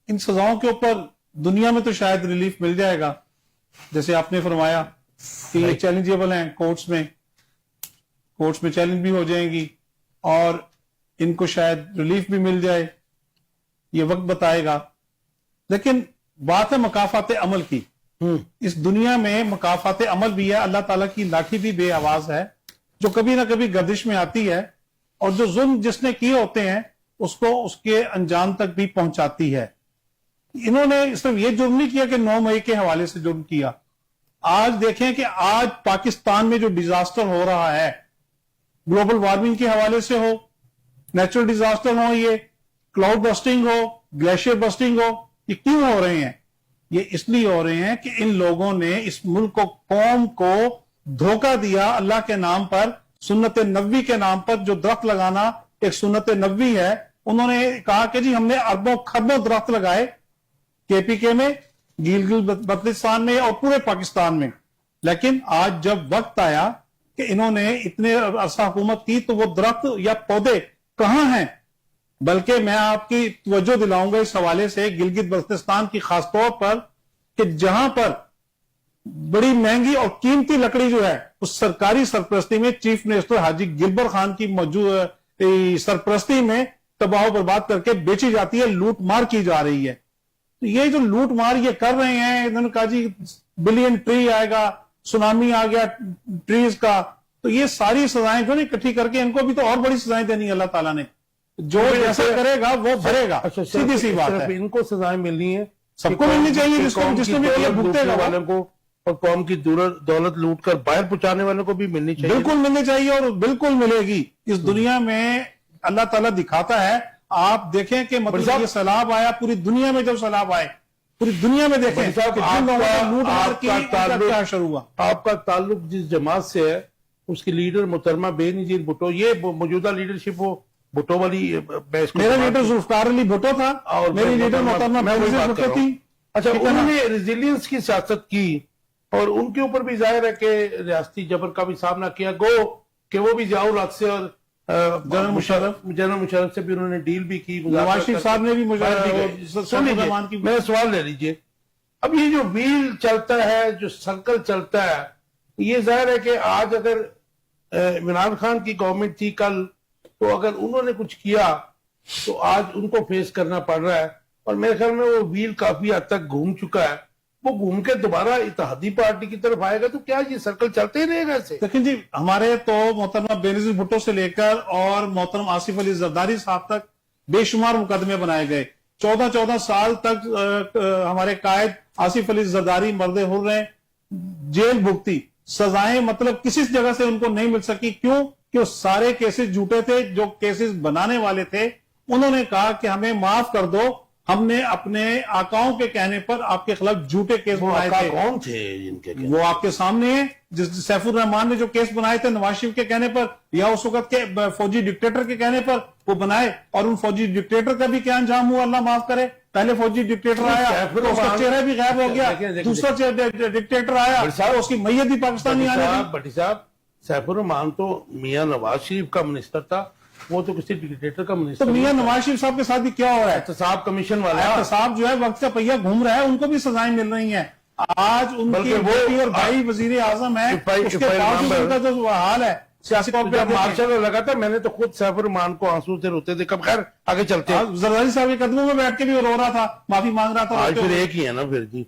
ان سزاؤں کے اوپر دنیا میں تو شاید ریلیف مل جائے گا، جیسے آپ نے فرمایا کہ یہ چیلنجیبل ہیں کورٹس میں چیلنج بھی ہو جائیں گی اور ان کو شاید ریلیف بھی مل جائے، یہ وقت بتائے گا. لیکن بات ہے مکافات عمل کی. اس دنیا میں مکافات عمل بھی ہے، اللہ تعالیٰ کی لاٹھی بھی بے آواز ہے جو کبھی نہ کبھی گردش میں آتی ہے، اور جو ظلم جس نے کیے ہوتے ہیں اس کو اس کے انجام تک بھی پہنچاتی ہے. انہوں نے صرف یہ جرم نہیں کیا کہ 9 مئی کے حوالے سے جرم کیا. آج دیکھیں کہ آج پاکستان میں جو ڈیزاسٹر ہو رہا ہے، گلوبل وارمنگ کے حوالے سے ہو، نیچرل ڈیزاسٹر ہو، یہ کلاؤڈ بسٹنگ ہو، گلیشیئر بسٹنگ ہو، یہ کیوں ہو رہے ہیں؟ یہ اس لیے ہو رہے ہیں کہ ان لوگوں نے اس ملک کو، قوم کو دھوکہ دیا اللہ کے نام پر، سنت نبوی کے نام پر. جو درخت لگانا ایک سنت نبوی ہے، انہوں نے کہا کہ جی ہم نے اربوں خربوں درخت لگائے کے پی کے میں، گلگت بلتستان میں اور پورے پاکستان میں. لیکن آج جب وقت آیا کہ انہوں نے اتنے عرصہ حکومت کی تو وہ درخت یا پودے کہاں ہیں؟ بلکہ میں آپ کی توجہ دلاؤں گا اس حوالے سے گلگت بلتستان کی خاص طور پر، کہ جہاں پر بڑی مہنگی اور قیمتی لکڑی جو ہے اس سرکاری سرپرستی میں چیف منسٹر حاجی گلبر خان کی سرپرستی میں تباہ و برباد کر کے بیچی جاتی ہے، لوٹ مار کی جا رہی ہے. یہ جو لوٹ مار یہ کر رہے ہیں، انہوں نے کہا جی بلین ٹری آئے گا، سونامی آ گیا ٹریز کا، تو یہ ساری سزائیں جو نہیں اکٹھی کر کے ان کو بھی تو اور بڑی سزائیں دینی اللہ تعالیٰ نے. جو جیسا کرے گا وہ بھرے گا، سیدھی سی بات ہے. ان کو سزائیں ملنی ہے، سب کو ملنی چاہیے، جس نے بھی بھگتے گا والوں کو، اور قوم کی دولت لوٹ کر باہر پہنچانے والوں کو بھی ملنی چاہیے. بالکل ملنی چاہیے اور بالکل ملے گی. اس دنیا میں اللہ تعالیٰ دکھاتا ہے. آپ دیکھیں کہ مطلب یہ سیلاب آیا پوری دنیا میں، جب سیلاب آئے پوری دنیا میں دیکھیں کہ جن لوگوں نے لوٹ مار کی کیا شروع ہوا. آپ کا تعلق جس جماعت سے ہے اس کی لیڈر محترمہ بے نظیر بھٹو، یہ موجودہ لیڈرشپ وہ بھٹو والی، میرا لیڈر ذوالفقار علی بھٹو تھا اور میری لیڈر محترمہ بے نظیر بھٹو تھی. اچھا، انہوں نے ریزیلینس کی سیاست کی اور ان کے اوپر بھی ظاہر ہے کہ ریاستی جبر کا بھی سامنا کیا، گو کہ وہ بھی ضیاء الحق سے اور جنرل مشرف سے بھی انہوں نے ڈیل بھی کی. نواز شریف صاحب نے بھی میرا سوال لے لیجئے. اب یہ جو ویل چلتا ہے، جو سرکل چلتا ہے، یہ ظاہر ہے کہ آج اگر عمران خان کی گورنمنٹ تھی کل، تو اگر انہوں نے کچھ کیا تو آج ان کو فیس کرنا پڑ رہا ہے. اور میرے خیال میں وہ ویل کافی حد تک گھوم چکا ہے، وہ گھوم کے دوبارہ اتحادی پارٹی کی طرف آئے گا تو کیا یہ سرکل چلتے ہی رہے گا ایسے؟ لیکن جی ہمارے تو محترمہ بے نظیر بھٹو سے لے کر اور محترم آصف علی زرداری صاحب تک بے شمار مقدمے بنائے گئے. 14 سال تک ہمارے قائد آصف علی زرداری مرد حر رہے، جیل بھگتی، سزائیں مطلب کسی جگہ سے ان کو نہیں مل سکی. کیوں؟ کہ وہ سارے کیسز جھوٹے تھے. جو کیسز بنانے والے تھے انہوں نے کہا کہ ہمیں معاف کر دو، ہم نے اپنے آقاؤں کے کہنے پر آپ کے خلاف جھوٹے کیس بنائے تھے. کون تھے جن کے؟ وہ آپ کے سامنے ہیں. سیف الرحمان نے جو کیس بنائے تھے نواز شریف کے کہنے پر یا اس وقت کے فوجی ڈکٹیٹر کے کہنے پر وہ بنائے، اور ان فوجی ڈکٹیٹر کا بھی کیا انجام ہوا اللہ معاف کرے. پہلے فوجی ڈکٹیٹر آیا تو اس کا چہرہ بھی غائب ہو گیا، دوسرا ڈکٹیٹر آیا اس کی میت بھی پاکستان نہیں آنے دی. بھٹی صاحب، سیف الرحمان تو میاں نواز شریف کا منسٹر تھا، وہ تو کسی ڈکٹیٹر کا منسٹر. تو میاں نواز شریف صاحب کے ساتھ بھی کیا ہو رہا ہے؟ احتساب کمشن والا احتساب جو ہے وقت کا پہیہ گھوم رہا ہے، ان کو بھی سزائیں مل رہی ہیں. آج ان کی بیٹی اور بھائی وزیر اعظم ہے، اس کے باوجود ان کا جو حال ہے سیاسی طور پہ مارشل لگا تھا، میں نے تو خود سیف الرحمان کو آنسو سے روتے تھے. کب خیر آگے چلتے ہیں. زرداری صاحب کے قدموں میں بیٹھ کے بھی رو رہا تھا، معافی مانگ رہا تھا. آج پھر ایک ہی ہے نا پھر جی.